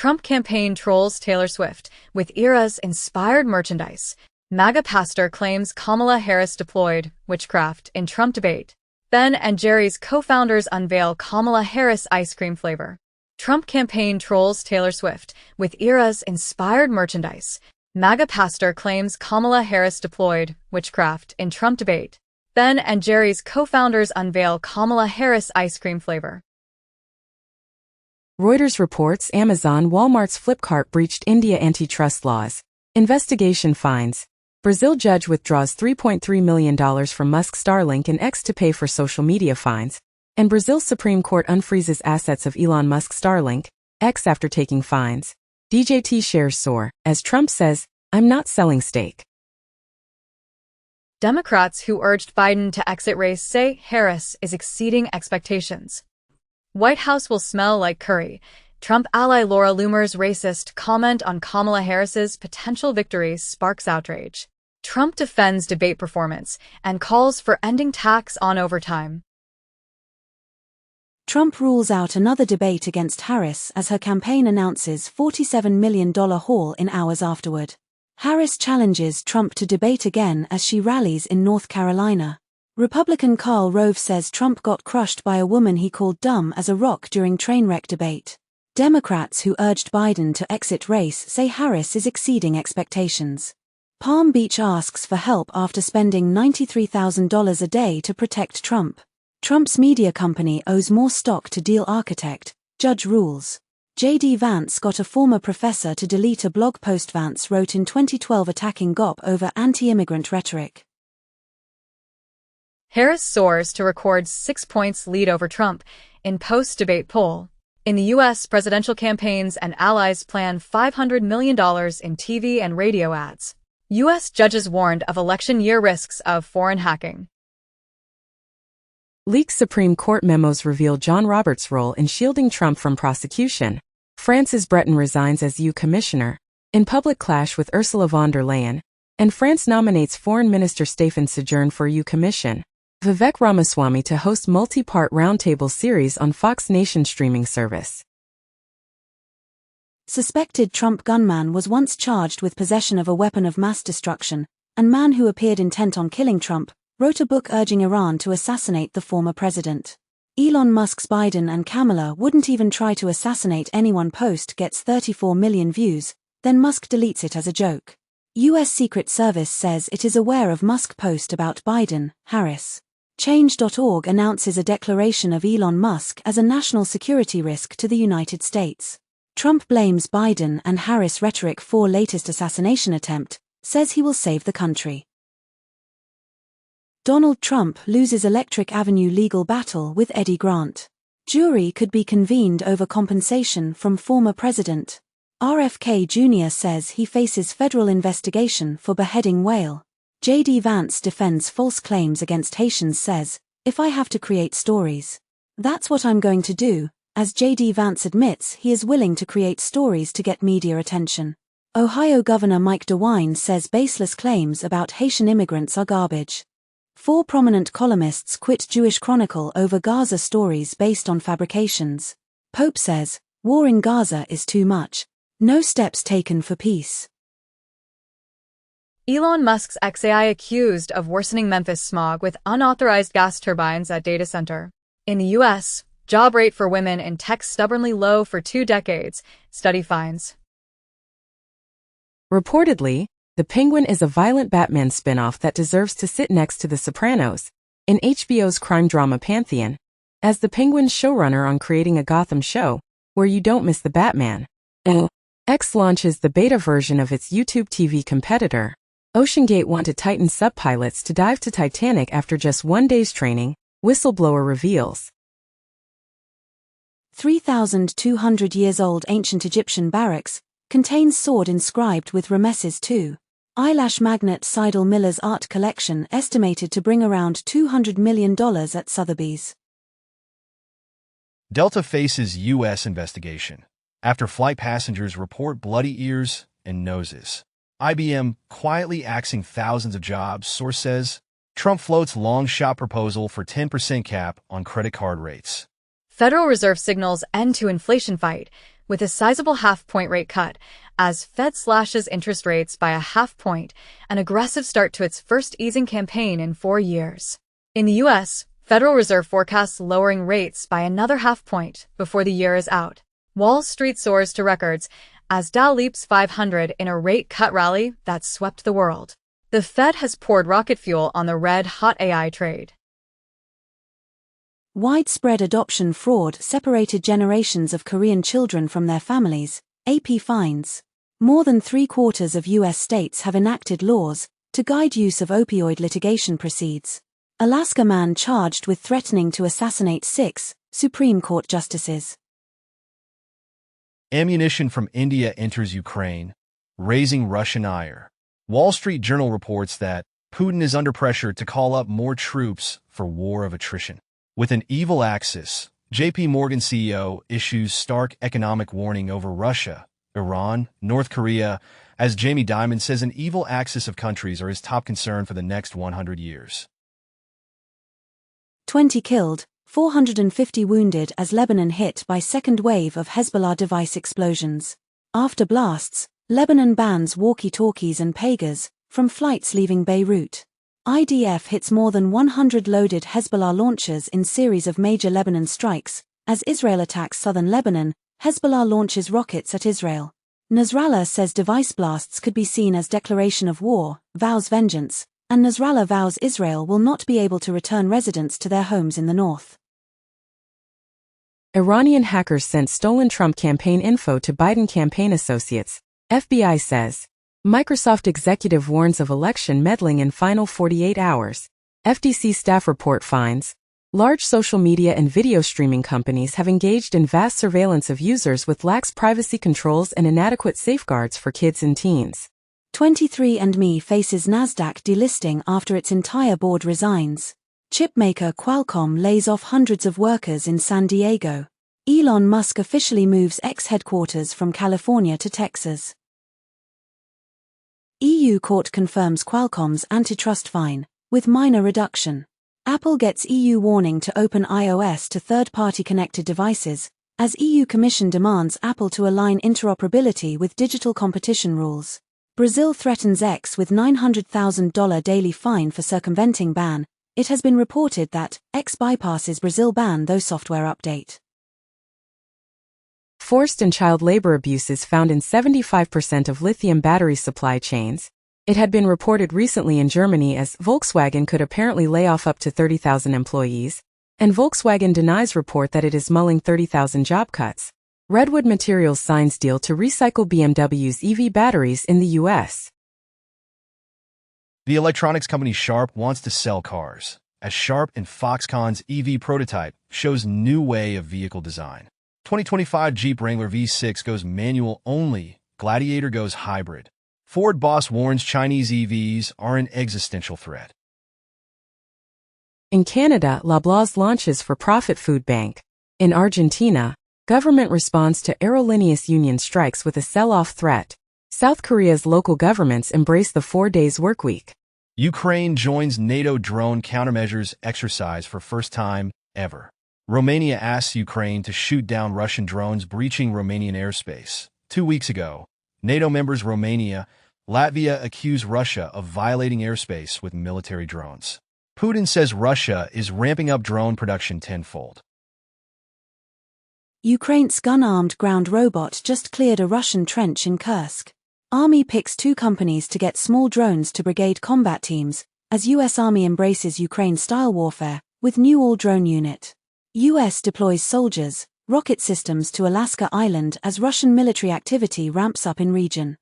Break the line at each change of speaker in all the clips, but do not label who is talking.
Trump campaign trolls Taylor Swift with eras-inspired merchandise. MAGA pastor claims Kamala Harris deployed witchcraft in Trump debate. Ben and Jerry's co-founders unveil Kamala Harris ice cream flavor. Trump campaign trolls Taylor Swift with eras-inspired merchandise. MAGA pastor claims Kamala Harris deployed witchcraft in Trump debate. Ben and Jerry's co-founders unveil Kamala Harris ice cream flavor.
Reuters reports Amazon Walmart's Flipkart breached India antitrust laws. Investigation finds Brazil judge withdraws $3.3 million from Musk Starlink and X to pay for social media fines. And Brazil's Supreme Court unfreezes assets of Elon Musk Starlink, X after taking fines. DJT shares soar, as Trump says, "I'm not selling steak."
Democrats who urged Biden to exit race say Harris is exceeding expectations. White House will smell like curry. Trump ally Laura Loomer's racist comment on Kamala Harris's potential victory sparks outrage. Trump defends debate performance and calls for ending tax on overtime.
Trump rules out another debate against Harris as her campaign announces $47 million haul in hours afterward. Harris challenges Trump to debate again as she rallies in North Carolina. Republican Karl Rove says Trump got crushed by a woman he called dumb as a rock during train wreck debate. Democrats who urged Biden to exit race say Harris is exceeding expectations. Palm Beach asks for help after spending $93,000 a day to protect Trump. Trump's media company owes more stock to Deal architect, judge rules. J.D. Vance got a former professor to delete a blog post Vance wrote in 2012 attacking GOP over anti-immigrant rhetoric.
Harris soars to record 6 points lead over Trump in post-debate poll. In the U.S., presidential campaigns and allies plan $500 million in TV and radio ads. U.S. judges warned of election year risks of foreign hacking.
Leaked Supreme Court memos reveal John Roberts' role in shielding Trump from prosecution. France's Breton resigns as EU commissioner, in public clash with Ursula von der Leyen, and France nominates Foreign Minister Stéphane Séjourné for EU Commission. Vivek Ramaswamy to host multi-part roundtable series on Fox Nation streaming service.
Suspected Trump gunman was once charged with possession of a weapon of mass destruction, and man who appeared intent on killing Trump wrote a book urging Iran to assassinate the former president. Elon Musk's Biden and Kamala wouldn't even try to assassinate anyone post gets 34 million views, then Musk deletes it as a joke. U.S. Secret Service says it is aware of Musk post about Biden, Harris. Change.org announces a declaration of Elon Musk as a national security risk to the United States. Trump blames Biden and Harris rhetoric for latest assassination attempt, says he will save the country. Donald Trump loses Electric Avenue legal battle with Eddie Grant. Jury could be convened over compensation from former president. RFK Jr. says he faces federal investigation for beheading whale. J.D. Vance defends false claims against Haitians says, "If I have to create stories, that's what I'm going to do," as J.D. Vance admits he is willing to create stories to get media attention. Ohio Governor Mike DeWine says baseless claims about Haitian immigrants are garbage. 4 prominent columnists quit Jewish Chronicle over Gaza stories based on fabrications. Pope says, war in Gaza is too much. No steps taken for peace.
Elon Musk's XAI accused of worsening Memphis smog with unauthorized gas turbines at data center. In the U.S., job rate for women in tech stubbornly low for 2 decades, study finds.
Reportedly, The Penguin is a violent Batman spin-off that deserves to sit next to The Sopranos, in HBO's crime drama pantheon, as the Penguin's showrunner on creating a Gotham show, where you don't miss the Batman. X launches the beta version of its YouTube TV competitor. OceanGate wanted Titan sub-pilots to dive to Titanic after just 1 day's training, whistleblower reveals.
3,200 years old ancient Egyptian barracks contains sword inscribed with Ramesses II. Eyelash magnate Seidel Miller's art collection estimated to bring around $200 million at Sotheby's.
Delta faces U.S. investigation after flight passengers report bloody ears and noses. IBM quietly axing thousands of jobs, source says. Trump floats long-shot proposal for 10% cap on credit card rates.
Federal Reserve signals end to inflation fight. with a sizable half-point rate cut, as Fed slashes interest rates by a half-point, an aggressive start to its first easing campaign in 4 years. In the U.S., Federal Reserve forecasts lowering rates by another half-point before the year is out. Wall Street soars to records as Dow leaps 500 in a rate cut rally that swept the world. The Fed has poured rocket fuel on the red-hot AI trade.
Widespread adoption fraud separated generations of Korean children from their families, AP finds. More than 3/4 of U.S. states have enacted laws to guide use of opioid litigation proceeds. Alaska man charged with threatening to assassinate 6 Supreme Court justices.
Ammunition from India enters Ukraine, raising Russian ire. Wall Street Journal reports that Putin is under pressure to call up more troops for war of attrition. With an evil axis, JP Morgan CEO issues stark economic warning over Russia, Iran, North Korea, as Jamie Dimon says an evil axis of countries are his top concern for the next 100 years.
20 killed, 450 wounded as Lebanon hit by second wave of Hezbollah device explosions. After blasts, Lebanon bans walkie-talkies and pagers from flights leaving Beirut. IDF hits more than 100 loaded Hezbollah launchers in series of major Lebanon strikes. As Israel attacks southern Lebanon, Hezbollah launches rockets at Israel. Nasrallah says device blasts could be seen as declaration of war, vows vengeance, and Nasrallah vows Israel will not be able to return residents to their homes in the north.
Iranian hackers sent stolen Trump campaign info to Biden campaign associates, FBI says. Microsoft executive warns of election meddling in final 48 hours. FTC staff report finds large social media and video streaming companies have engaged in vast surveillance of users with lax privacy controls and inadequate safeguards for kids and teens.
23andMe faces Nasdaq delisting after its entire board resigns. Chipmaker Qualcomm lays off hundreds of workers in San Diego. Elon Musk officially moves X headquarters from California to Texas. EU court confirms Qualcomm's antitrust fine, with minor reduction. Apple gets EU warning to open iOS to third-party connected devices, as EU Commission demands Apple to align interoperability with digital competition rules. Brazil threatens X with $900,000 daily fine for circumventing ban. It has been reported that X bypasses Brazil ban though software update.
Forced and child labor abuses found in 75% of lithium battery supply chains. It had been reported recently in Germany as Volkswagen could apparently lay off up to 30,000 employees, and Volkswagen denies report that it is mulling 30,000 job cuts. Redwood Materials signs deal to recycle BMW's EV batteries in the U.S.
The electronics company Sharp wants to sell cars, as Sharp and Foxconn's EV prototype shows new way of vehicle design. 2025 Jeep Wrangler V6 goes manual only, Gladiator goes hybrid. Ford boss warns Chinese EVs are an existential threat.
In Canada, Loblaws launches for-profit food bank. In Argentina, government responds to aerolíneas union strikes with a sell-off threat. South Korea's local governments embrace the 4-days workweek.
Ukraine joins NATO drone countermeasures exercise for first time ever. Romania asks Ukraine to shoot down Russian drones breaching Romanian airspace. 2 weeks ago, NATO members Romania, Latvia accuse Russia of violating airspace with military drones. Putin says Russia is ramping up drone production tenfold.
Ukraine's gun-armed ground robot just cleared a Russian trench in Kursk. Army picks 2 companies to get small drones to brigade combat teams, as U.S. Army embraces Ukraine-style warfare with new all-drone unit. U.S. deploys soldiers, rocket systems to Alaska Island as Russian military activity ramps up in region.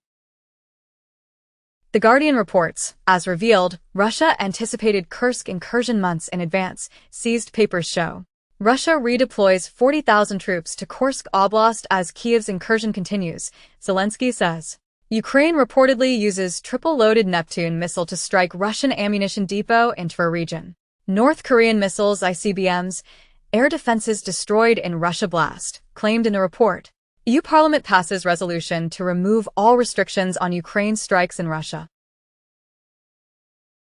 The Guardian reports, as revealed, Russia anticipated Kursk incursion months in advance, seized papers show. Russia redeploys 40,000 troops to Kursk Oblast as Kiev's incursion continues, Zelensky says. Ukraine reportedly uses triple-loaded Neptune missile to strike Russian ammunition depot into a region. North Korean missiles ICBMs, air defenses destroyed in Russia blast, claimed in the report. EU Parliament passes resolution to remove all restrictions on Ukraine strikes in Russia.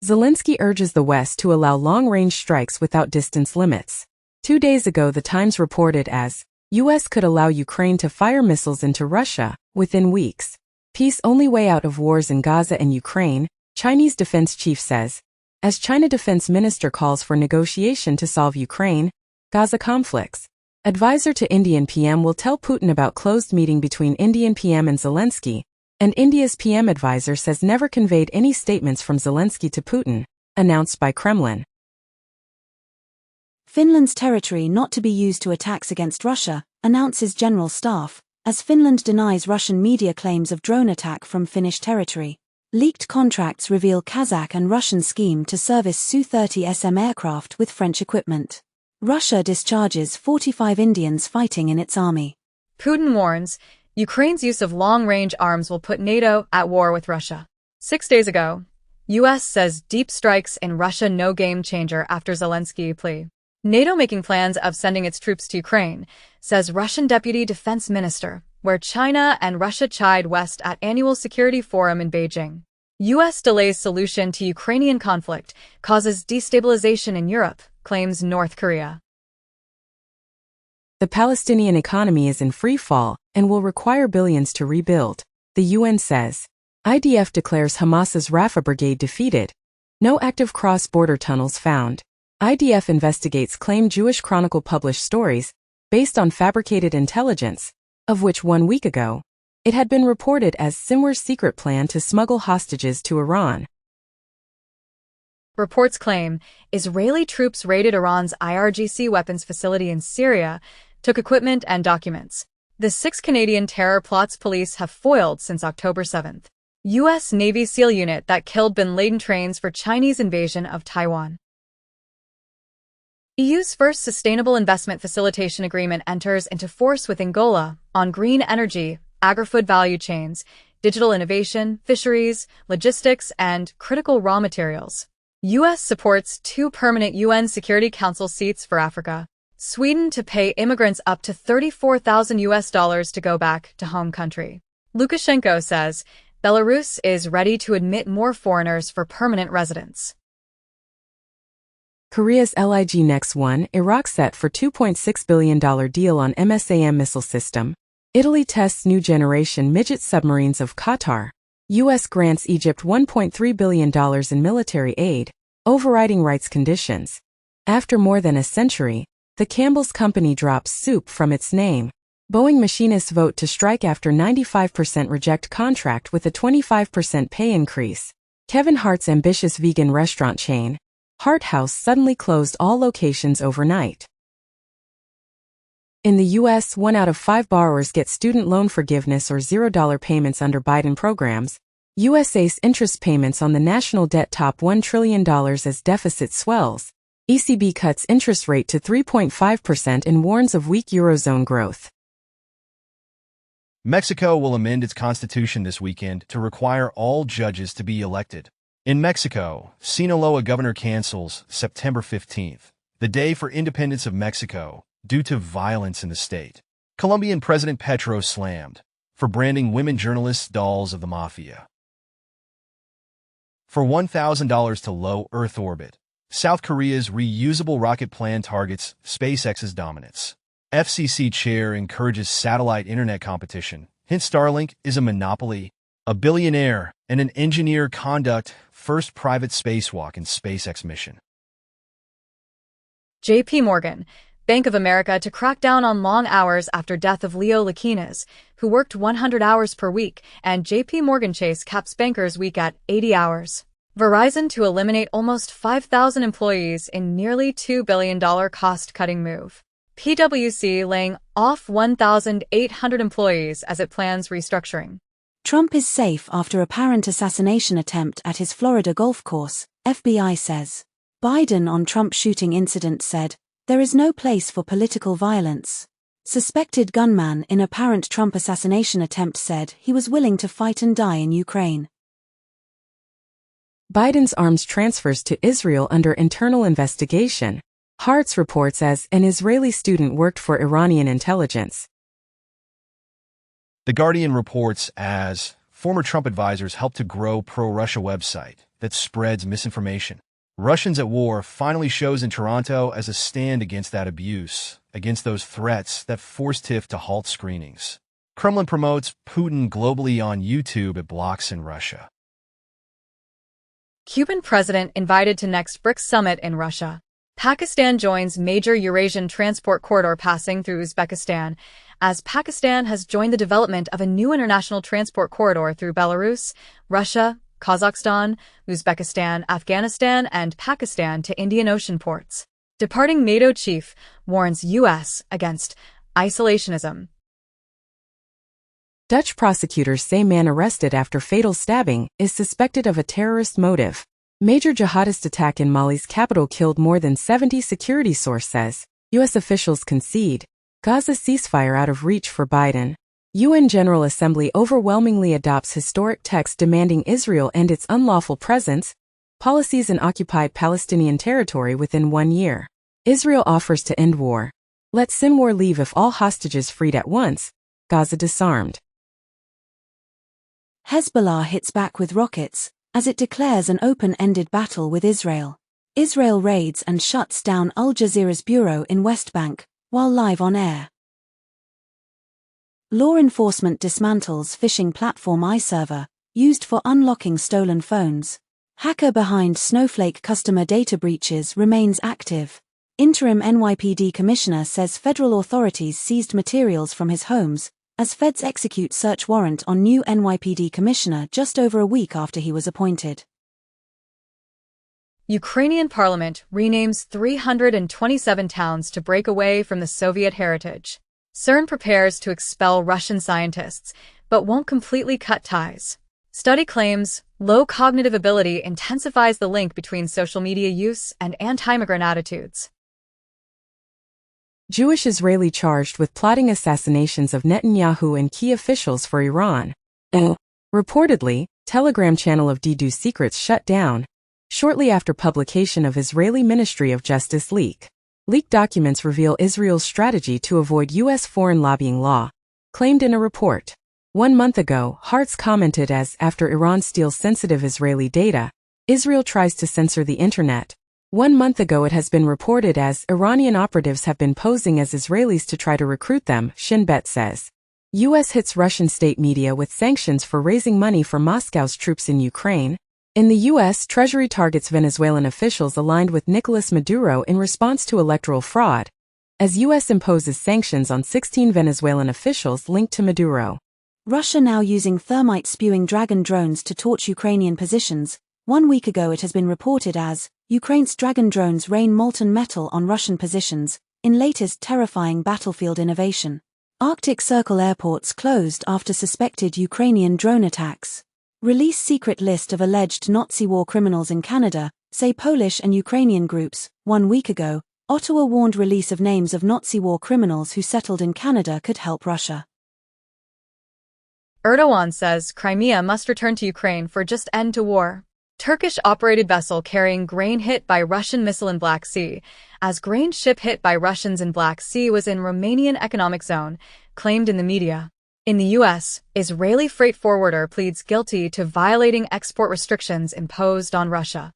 Zelensky urges the West to allow long-range strikes without distance limits. 2 days ago, The Times reported as U.S. could allow Ukraine to fire missiles into Russia within weeks. Peace only way out of wars in Gaza and Ukraine, Chinese defense chief says, as China defense minister calls for negotiation to solve Ukraine, Gaza conflicts. Advisor to Indian PM will tell Putin about closed meeting between Indian PM and Zelensky, and India's PM advisor says never conveyed any statements from Zelensky to Putin, announced by Kremlin.
Finland's territory not to be used to attacks against Russia, announces General Staff, as Finland denies Russian media claims of drone attack from Finnish territory. Leaked contracts reveal Kazakh and Russian scheme to service Su-30SM aircraft with French equipment. Russia discharges 45 Indians fighting in its army.
Putin warns, Ukraine's use of long-range arms will put NATO at war with Russia. 6 days ago, U.S. says deep strikes in Russia no game changer after Zelensky plea. NATO making plans of sending its troops to Ukraine, says Russian Deputy Defense Minister, where China and Russia chide West at annual security forum in Beijing. U.S. delays solution to Ukrainian conflict, causes destabilization in Europe, claims North Korea.
The Palestinian economy is in free fall and will require billions to rebuild, the UN says. IDF declares Hamas's Rafah brigade defeated. No active cross-border tunnels found. IDF investigates claim Jewish Chronicle published stories based on fabricated intelligence, of which 1 week ago, it had been reported as Sinwar's secret plan to smuggle hostages to Iran.
Reports claim Israeli troops raided Iran's IRGC weapons facility in Syria, took equipment and documents. The 6 Canadian terror plots police have foiled since October 7th. U.S. Navy SEAL unit that killed bin Laden trains for Chinese invasion of Taiwan. EU's first Sustainable Investment Facilitation Agreement enters into force with Angola on green energy, agri-food value chains, digital innovation, fisheries, logistics, and critical raw materials. U.S. supports 2 permanent UN Security Council seats for Africa. Sweden to pay immigrants up to $34,000 to go back to home country. Lukashenko says Belarus is ready to admit more foreigners for permanent residence.
Korea's LIG Next won Iraq set for $2.6 billion deal on MSAM missile system. Italy tests new generation midget submarines of Qatar. U.S. grants Egypt $1.3 billion in military aid, overriding rights conditions. After more than a century, the Campbell's Company drops soup from its name. Boeing machinists vote to strike after 95% reject contract with a 25% pay increase. Kevin Hart's ambitious vegan restaurant chain, Hart House, suddenly closed all locations overnight. In the U.S., 1 out of 5 borrowers get student loan forgiveness or $0 payments under Biden programs. USA's interest payments on the national debt top $1 trillion as deficit swells. ECB cuts interest rate to 3.5% and warns of weak Eurozone growth.
Mexico will amend its constitution this weekend to require all judges to be elected. In Mexico, Sinaloa governor cancels September 15th, the day for independence of Mexico, due to violence in the state. Colombian President Petro slammed for branding women journalists dolls of the mafia. For $1,000 to low Earth orbit, South Korea's reusable rocket plan targets SpaceX's dominance. FCC chair encourages satellite internet competition. Hint Starlink is a monopoly. A billionaire and an engineer conduct first private spacewalk in SpaceX mission.
J.P. Morgan, Bank of America to crack down on long hours after death of Leo Lakinas, who worked 100 hours per week, and J.P. Morgan Chase caps bankers' week at 80 hours. Verizon to eliminate almost 5,000 employees in nearly $2 billion cost-cutting move. PwC laying off 1,800 employees as it plans restructuring.
Trump is safe after apparent assassination attempt at his Florida golf course, FBI says. Biden on Trump shooting incident said, "There is no place for political violence." Suspected gunman in apparent Trump assassination attempt said he was willing to fight and die in Ukraine.
Biden's arms transfers to Israel under internal investigation. Hartz reports as an Israeli student worked for Iranian intelligence.
The Guardian reports as former Trump advisors helped to grow pro-Russia website that spreads misinformation. Russians at War finally shows in Toronto as a stand against that abuse. against those threats that forced TIFF to halt screenings. Kremlin promotes Putin globally on YouTube. It blocks in Russia.
Cuban president invited to next BRICS summit in Russia. Pakistan joins major Eurasian transport corridor passing through Uzbekistan, as Pakistan has joined the development of a new international transport corridor through Belarus, Russia, Kazakhstan, Uzbekistan, Afghanistan, and Pakistan to Indian Ocean ports. Departing NATO chief warns U.S. against isolationism.
Dutch prosecutors say man arrested after fatal stabbing is suspected of a terrorist motive. Major jihadist attack in Mali's capital killed more than 70, security source says. U.S. officials concede. Gaza ceasefire out of reach for Biden. UN General Assembly overwhelmingly adopts historic text demanding Israel end its unlawful presence, policies in occupied Palestinian territory within 1 year. Israel offers to end war. Let Sinwar leave if all hostages freed at once. Gaza disarmed.
Hezbollah hits back with rockets, as it declares an open-ended battle with Israel. Israel raids and shuts down Al Jazeera's bureau in West Bank, while live on air. Law enforcement dismantles phishing platform iServer, used for unlocking stolen phones. Hacker behind Snowflake customer data breaches remains active. Interim NYPD commissioner says federal authorities seized materials from his homes, as feds execute search warrant on new NYPD commissioner just over a week after he was appointed.
Ukrainian parliament renames 327 towns to break away from the Soviet heritage. CERN prepares to expel Russian scientists, but won't completely cut ties. Study claims low cognitive ability intensifies the link between social media use and anti-immigrant attitudes.
Jewish Israeli charged with plotting assassinations of Netanyahu and key officials for Iran. Reportedly, Telegram channel of Didu secrets shut down shortly after publication of Israeli Ministry of Justice leak. Leaked documents reveal Israel's strategy to avoid U.S. foreign lobbying law, claimed in a report. 1 month ago, Hartz commented as, after Iran steals sensitive Israeli data, Israel tries to censor the internet. 1 month ago it has been reported as, Iranian operatives have been posing as Israelis to try to recruit them, Shin Bet says. U.S. hits Russian state media with sanctions for raising money for Moscow's troops in Ukraine. In the U.S., Treasury targets Venezuelan officials aligned with Nicolas Maduro in response to electoral fraud, as U.S. imposes sanctions on 16 Venezuelan officials linked to Maduro.
Russia now using thermite-spewing Dragon drones to torch Ukrainian positions. 1 week ago it has been reported as, Ukraine's Dragon drones rain molten metal on Russian positions, in latest terrifying battlefield innovation. Arctic Circle airports closed after suspected Ukrainian drone attacks. Release secret list of alleged Nazi war criminals in Canada, say Polish and Ukrainian groups. 1 week ago, Ottawa warned release of names of Nazi war criminals who settled in Canada could help Russia.
Erdogan says Crimea must return to Ukraine for just end to war. Turkish-operated vessel carrying grain hit by Russian missile in Black Sea, as grain ship hit by Russians in Black Sea was in Romanian economic zone, claimed in the media. In the U.S., Israeli freight forwarder pleads guilty to violating export restrictions imposed on Russia.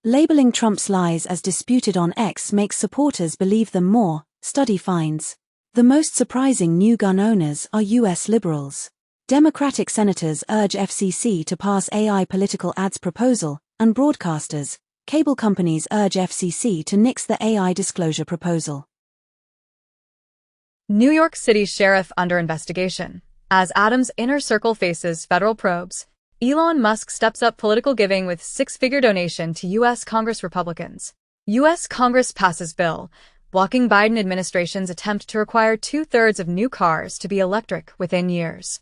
Labeling Trump's lies as disputed on X makes supporters believe them more, study finds. The most surprising new gun owners are U.S. liberals. Democratic senators urge FCC to pass AI political ads proposal, and broadcasters, cable companies urge FCC to nix the AI disclosure proposal.
New York City sheriff under investigation. As Adams' inner circle faces federal probes, Elon Musk steps up political giving with six-figure donation to U.S. Congress Republicans. U.S. Congress passes bill, blocking Biden administration's attempt to require 2/3 of new cars to be electric within years.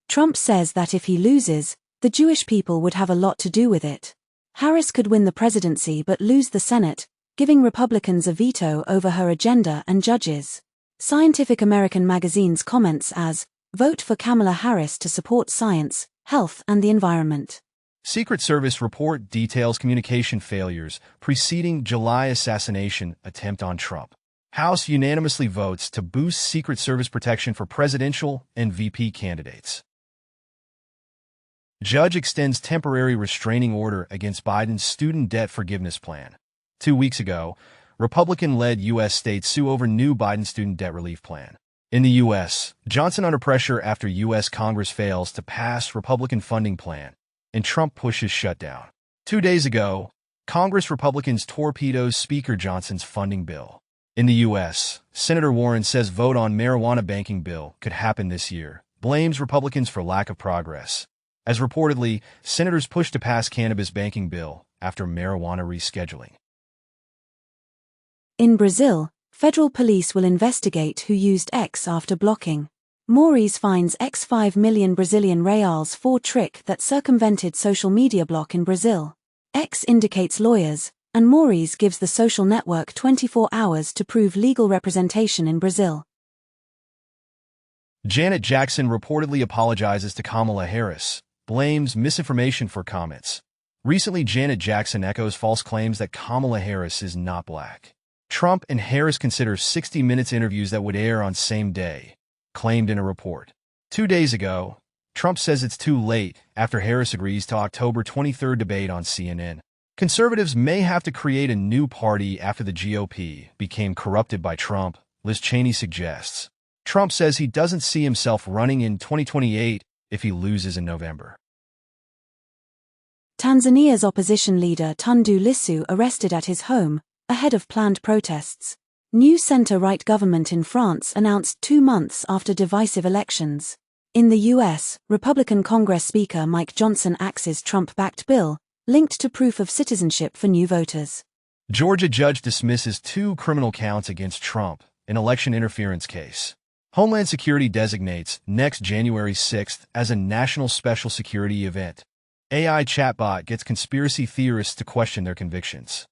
Trump says that if he loses, the Jewish people would have a lot to do with it. Harris could win the presidency but lose the Senate, giving Republicans a veto over her agenda and judges. Scientific American magazine's comments as, vote for Kamala Harris to support science, health and the environment.
Secret Service report details communication failures preceding July assassination attempt on Trump. House unanimously votes to boost Secret Service protection for presidential and VP candidates. Judge extends temporary restraining order against Biden's student debt forgiveness plan. 2 weeks ago, Republican-led U.S. states sue over new Biden student debt relief plan. In the U.S., Johnson under pressure after U.S. Congress fails to pass Republican funding plan, and Trump pushes shutdown. 2 days ago, Congress Republicans torpedoes Speaker Johnson's funding bill. In the U.S., Senator Warren says vote on marijuana banking bill could happen this year, blames Republicans for lack of progress. As reportedly, senators push to pass cannabis banking bill after marijuana rescheduling.
In Brazil, federal police will investigate who used X after blocking. Maurice finds X 5 million Brazilian reals for trick that circumvented social media block in Brazil. X indicates lawyers, and Maurice gives the social network 24 hours to prove legal representation in Brazil.
Janet Jackson reportedly apologizes to Kamala Harris, blames misinformation for comments. Recently, Janet Jackson echoes false claims that Kamala Harris is not black. Trump and Harris consider 60 Minutes interviews that would air on same day, claimed in a report. 2 days ago, Trump says it's too late after Harris agrees to October 23rd debate on CNN. Conservatives may have to create a new party after the GOP became corrupted by Trump, Liz Cheney suggests. Trump says he doesn't see himself running in 2028 if he loses in November.
Tanzania's opposition leader Tundu Lissu arrested at his home, ahead of planned protests. New centre-right government in France announced 2 months after divisive elections. In the US, Republican Congress Speaker Mike Johnson axes Trump-backed bill, linked to proof of citizenship for new voters.
Georgia judge dismisses 2 criminal counts against Trump, an election interference case. Homeland Security designates next January 6th as a national special security event. AI chatbot gets conspiracy theorists to question their convictions.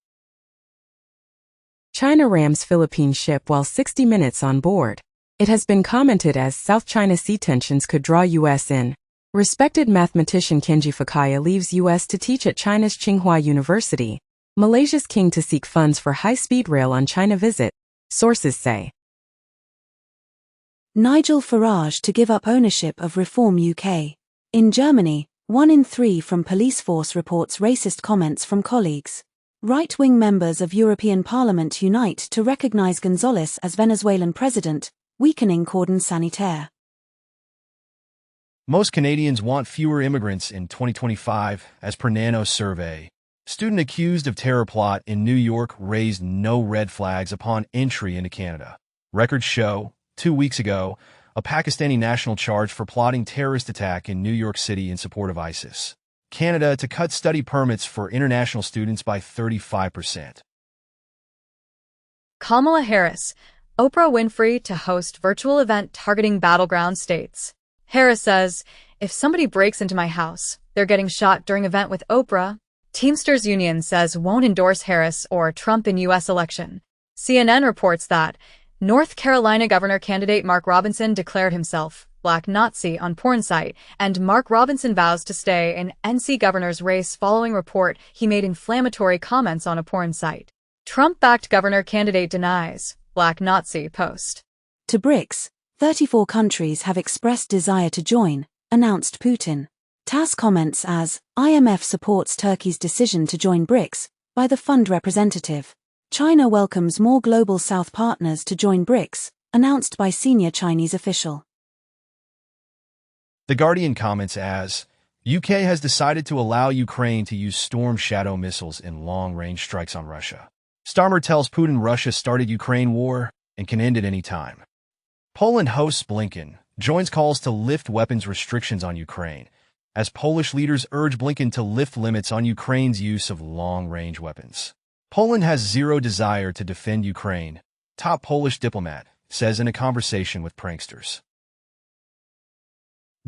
China rams Philippine ship while 60 Minutes on board. It has been commented as South China Sea tensions could draw U.S. in. Respected mathematician Kenji Fukaya leaves U.S. to teach at China's Tsinghua University. Malaysia's king to seek funds for high-speed rail on China visit, sources say.
Nigel Farage to give up ownership of Reform UK. In Germany, 1 in 3 from police force reports racist comments from colleagues. Right-wing members of European Parliament unite to recognise González as Venezuelan president, weakening cordon sanitaire.
Most Canadians want fewer immigrants in 2025, as per Nano's survey. Student accused of terror plot in New York raised no red flags upon entry into Canada. Records show, 2 weeks ago, a Pakistani national charged for plotting terrorist attack in New York City in support of ISIS. Canada to cut study permits for international students by 35%.
Kamala Harris, Oprah Winfrey to host virtual event targeting battleground states. Harris says, if somebody breaks into my house, they're getting shot during event with Oprah. Teamsters Union says won't endorse Harris or Trump in U.S. election. CNN reports that North Carolina governor candidate Mark Robinson declared himself Black Nazi on porn site, and Mark Robinson vows to stay in NC governor's race following report he made inflammatory comments on a porn site. Trump-backed governor candidate denies Black Nazi post.
To BRICS, 34 countries have expressed desire to join, announced Putin. TASS comments as, IMF supports Turkey's decision to join BRICS, by the fund representative. China welcomes more Global South partners to join BRICS, announced by senior Chinese official.
The Guardian comments as, UK has decided to allow Ukraine to use Storm Shadow missiles in long-range strikes on Russia. Starmer tells Putin Russia started Ukraine war and can end at any time. Poland hosts Blinken, joins calls to lift weapons restrictions on Ukraine, as Polish leaders urge Blinken to lift limits on Ukraine's use of long-range weapons. Poland has zero desire to defend Ukraine, top Polish diplomat says in a conversation with pranksters.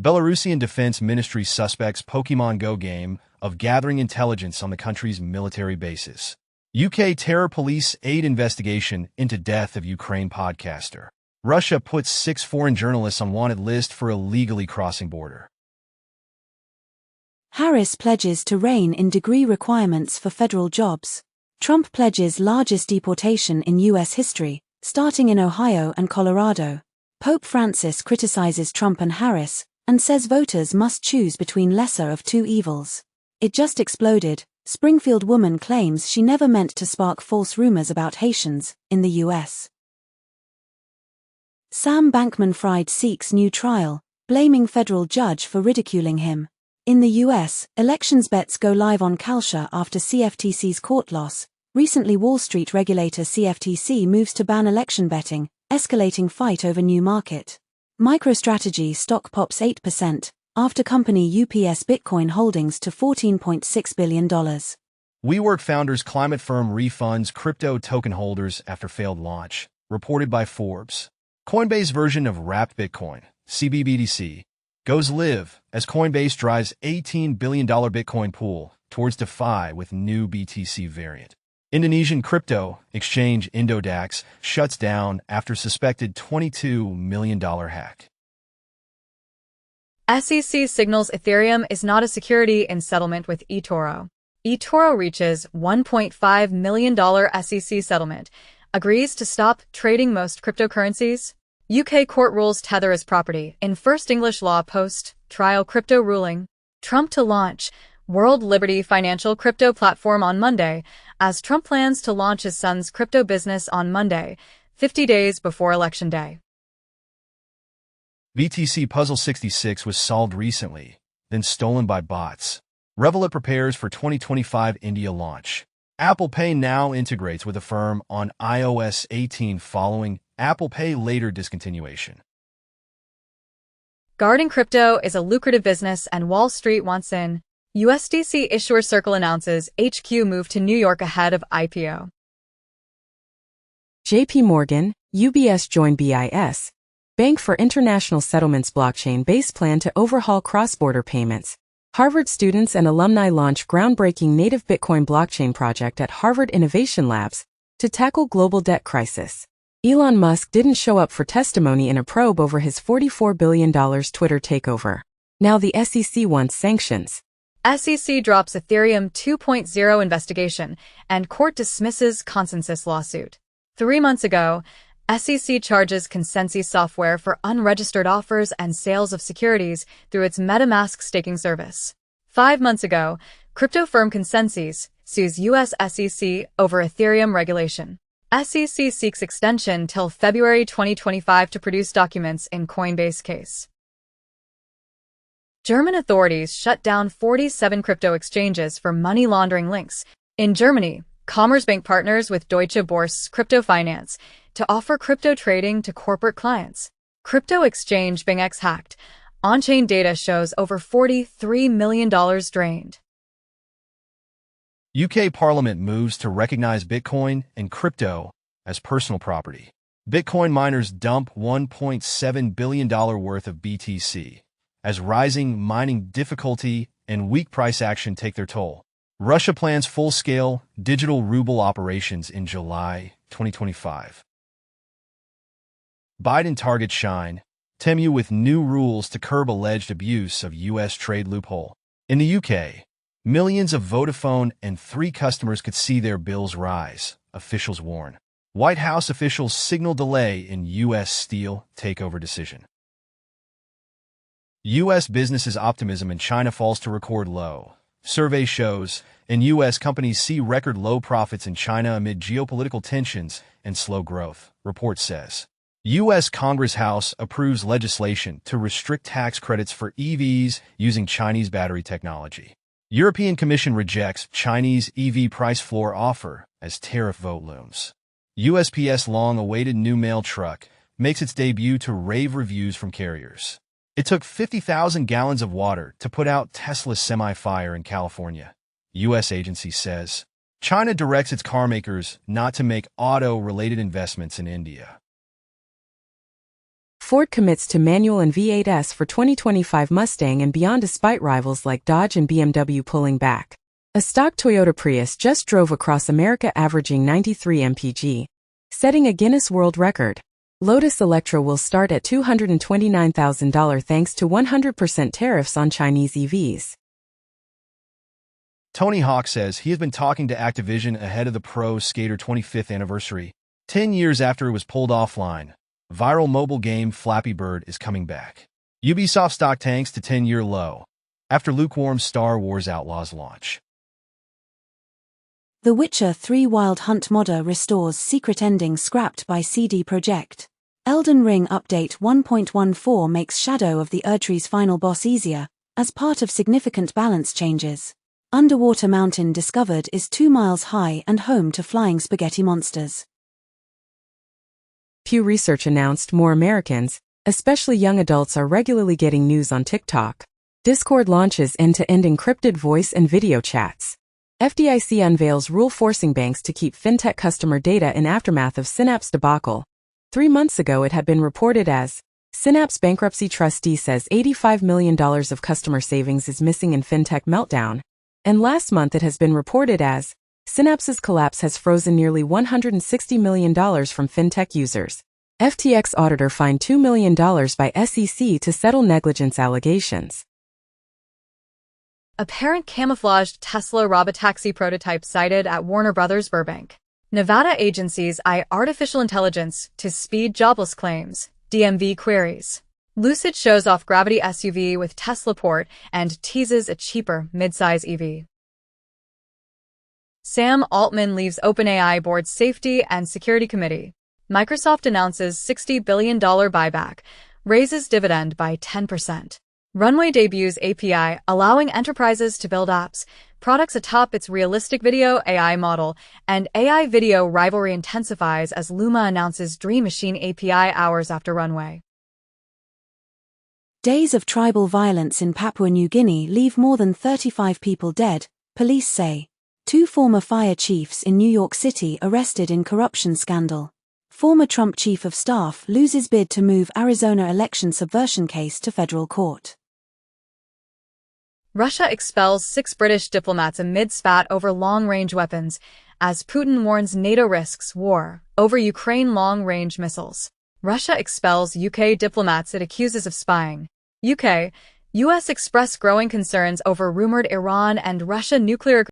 Belarusian Defense Ministry suspects Pokemon Go game of gathering intelligence on the country's military bases. UK terror police aid investigation into death of Ukraine podcaster. Russia puts 6 foreign journalists on wanted list for illegally crossing border.
Harris pledges to rein in degree requirements for federal jobs. Trump pledges largest deportation in U.S. history, starting in Ohio and Colorado. Pope Francis criticizes Trump and Harris, and says voters must choose between lesser of two evils. It just exploded, Springfield woman claims she never meant to spark false rumors about Haitians in the U.S. Sam Bankman-Fried seeks new trial, blaming federal judge for ridiculing him. In the U.S., elections bets go live on Kalsha after CFTC's court loss. Recently, Wall Street regulator CFTC moves to ban election betting, escalating fight over new market. MicroStrategy stock pops 8%, after company UPS Bitcoin holdings to $14.6 billion.
WeWork founders' climate firm refunds crypto token holders after failed launch, reported by Forbes. Coinbase version of Wrapped Bitcoin, CBBTC, goes live as Coinbase drives $18 billion Bitcoin pool towards DeFi with new BTC variant. Indonesian crypto exchange Indodax shuts down after suspected $22 million hack.
SEC signals Ethereum is not a security in settlement with eToro. eToro reaches $1.5 million SEC settlement, agrees to stop trading most cryptocurrencies. UK court rules Tether as property in first English law post-trial crypto ruling. Trump to launch World Liberty Financial crypto platform on Monday, as Trump plans to launch his son's crypto business on Monday, 50 days before Election Day.
BTC Puzzle 66 was solved recently, then stolen by bots. Revolut prepares for 2025 India launch. Apple Pay now integrates with Affirm on iOS 18 following Apple Pay later discontinuation.
Guarding crypto is a lucrative business and Wall Street wants in. USDC Issuer Circle announces HQ move to New York ahead of IPO.
JP Morgan, UBS join BIS. Bank for International Settlements blockchain-based plan to overhaul cross-border payments. Harvard students and alumni launch groundbreaking native Bitcoin blockchain project at Harvard Innovation Labs to tackle global debt crisis. Elon Musk didn't show up for testimony in a probe over his $44 billion Twitter takeover. Now the SEC wants sanctions.
SEC drops Ethereum 2.0 investigation and court dismisses consensus lawsuit. 3 months ago, SEC charges Consensus Software for unregistered offers and sales of securities through its MetaMask staking service. 5 months ago, crypto firm Consensus sues U.S. SEC over Ethereum regulation. SEC seeks extension till February 2025 to produce documents in Coinbase case. German authorities shut down 47 crypto exchanges for money laundering links. In Germany, Commerzbank partners with Deutsche Börse Crypto Finance to offer crypto trading to corporate clients. Crypto exchange BingX hacked. On-chain data shows over $43 million drained.
UK Parliament moves to recognize Bitcoin and crypto as personal property. Bitcoin miners dump $1.7 billion worth of BTC as rising mining difficulty and weak price action take their toll. Russia plans full-scale digital ruble operations in July 2025. Biden targets Shine, Temu with new rules to curb alleged abuse of U.S. trade loophole. In the UK, millions of Vodafone and 3 customers could see their bills rise, officials warn. White House officials signal delay in U.S. steel takeover decision. U.S. businesses' optimism in China falls to record low. Survey shows, and U.S. companies see record low profits in China amid geopolitical tensions and slow growth, report says. U.S. Congress House approves legislation to restrict tax credits for EVs using Chinese battery technology. European Commission rejects Chinese EV price floor offer as tariff vote looms. USPS long-awaited new mail truck makes its debut to rave reviews from carriers. It took 50,000 gallons of water to put out Tesla's semi-fire in California, U.S. agency says. China directs its car makers not to make auto-related investments in India.
Ford commits to manual and V8s for 2025 Mustang and beyond despite rivals like Dodge and BMW pulling back. A stock Toyota Prius just drove across America averaging 93 mpg, setting a Guinness World Record. Lotus Electra will start at $229,000 thanks to 100% tariffs on Chinese EVs.
Tony Hawk says he has been talking to Activision ahead of the Pro Skater 25th anniversary. 10 years after it was pulled offline, viral mobile game Flappy Bird is coming back. Ubisoft stock tanks to 10-year low after lukewarm Star Wars Outlaws launch.
The Witcher 3 Wild Hunt modder restores secret ending scrapped by CD Projekt. Elden Ring Update 1.14 makes Shadow of the Erdtree's final boss easier, as part of significant balance changes. Underwater mountain discovered is 2 miles high and home to flying spaghetti monsters.
Pew Research announced more Americans, especially young adults, are regularly getting news on TikTok. Discord launches end-to-end encrypted voice and video chats. FDIC unveils rule forcing banks to keep fintech customer data in aftermath of Synapse debacle. 3 months ago it had been reported as Synapse bankruptcy trustee says $85 million of customer savings is missing in fintech meltdown. And last month it has been reported as Synapse's collapse has frozen nearly $160 million from fintech users. FTX auditor fined $2 million by SEC to settle negligence allegations.
Apparent camouflaged Tesla robotaxi prototype sighted at Warner Bros. Burbank. Nevada agencies eye artificial intelligence to speed jobless claims, DMV queries. Lucid shows off Gravity SUV with Tesla Port and teases a cheaper midsize EV. Sam Altman leaves OpenAI Board's Safety and Security Committee. Microsoft announces $60 billion buyback, raises dividend by 10%. Runway debuts API, allowing enterprises to build apps, products atop its realistic video AI model, and AI video rivalry intensifies as Luma announces Dream Machine API hours after Runway.
Days of tribal violence in Papua New Guinea leave more than 35 people dead, police say. 2 former fire chiefs in New York City arrested in corruption scandal. Former Trump chief of staff loses bid to move Arizona election subversion case to federal court.
Russia expels 6 British diplomats amid spat over long-range weapons, as Putin warns NATO risks war over Ukraine long-range missiles. Russia expels UK diplomats it accuses of spying. US express growing concerns over rumored Iran and Russia nuclear